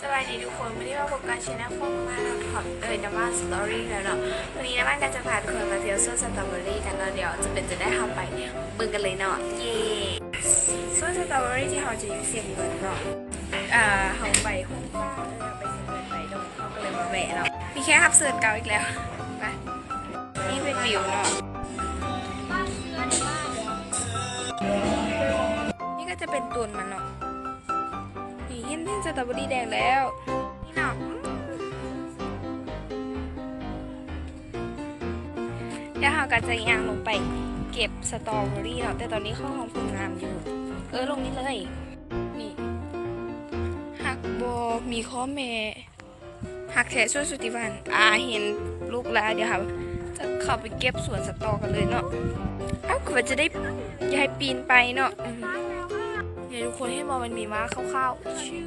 สวัสดีทุกคนวันนี้มาพบกันชนะฟองมาเราขอน้ำมันสตอรี่แล้วเนาะวันนี้น้ำมันก็จะพาทุกคนมาเที่ยวสวนสตรอเบอรี่กันแล้วเดี๋ยวจะได้ทำไปเบิ่งกันเลยเนาะเย่สวนสตรอเบอรี่ที่เขาจะอยู่เสียงเงินเนาะเขาไปห้องฟ้าไปเสียงเงินไปตรงเขาก็เลยมาแวะเนาะมีแค่ขับเสือเก่าอีกแล้วไปนี่เป็นวิวเนาะนี่ก็จะเป็นตุนมันเนาะเห็นสตรอเบอรี่แดงแล้วนี่เนาะเดี๋ยวเราก็จะย่างลงไปเก็บสตรอเบอรี่เนาะแต่ตอนนี้ข้าวหอมผลงามอยู่ลงนี้เลยนี่หักโบมีข้อแม่หักแฉช่วยสุติวันเห็นลูกแล้วเดี๋ยวค่ะจะเข้าไปเก็บสวนสตรอกันเลยเนาะก็จะได้ยายปีนไปเนาะเดี๋ยวทุกคนให้มองมันมีม้าคร่าวๆชื่อ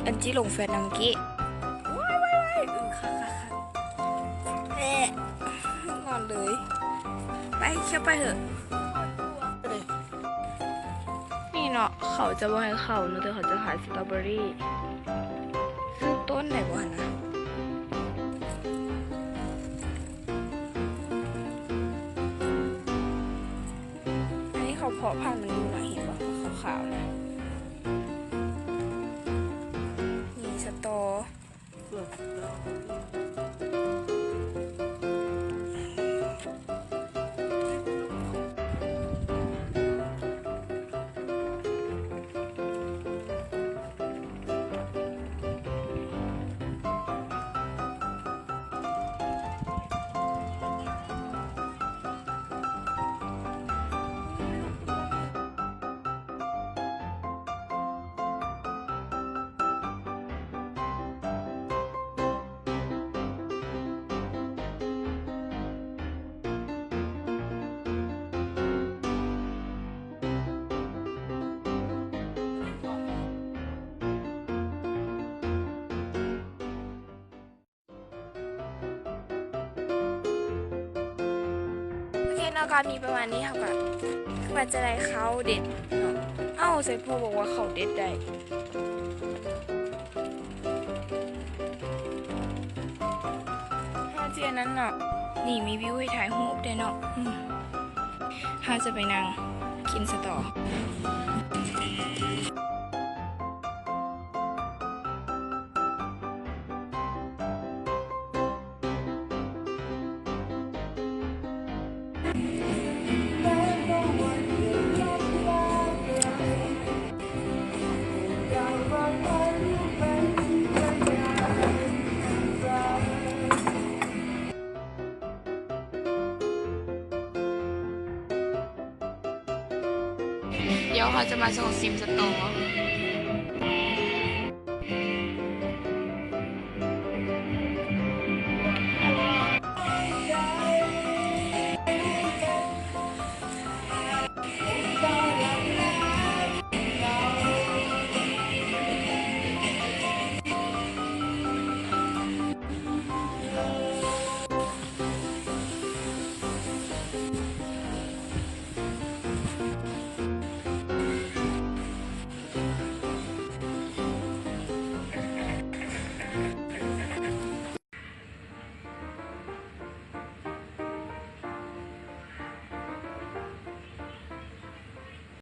อันจี้ลงแฟนนังกี้ว้ายค่ะนอนเลยไปเชี่ยวไปเถอะนี่เนาะเขาจะว่าให้เขาเนาะแต่เขาจะขายสตรอเบอรี่ซื้อต้นไหนวะนะอันนี้เขาเพาะพันธุ์มันอยู่หน่อยเห็นป่ะขาวๆนะนี่สตอนอกจากมีประมาณนี้ค่ะแบบมันจะได้เขาเด็ดเนาะเซฟโพบอกว่าเขาเด็ดได้ถ้าเจียนั้นเนาะนี่มีวิวให้ถ่ายรูปได้เนาะถ้าจะไปนั่งกินสตอเดี๋ยวเขาจะมาส่งซิมสตอ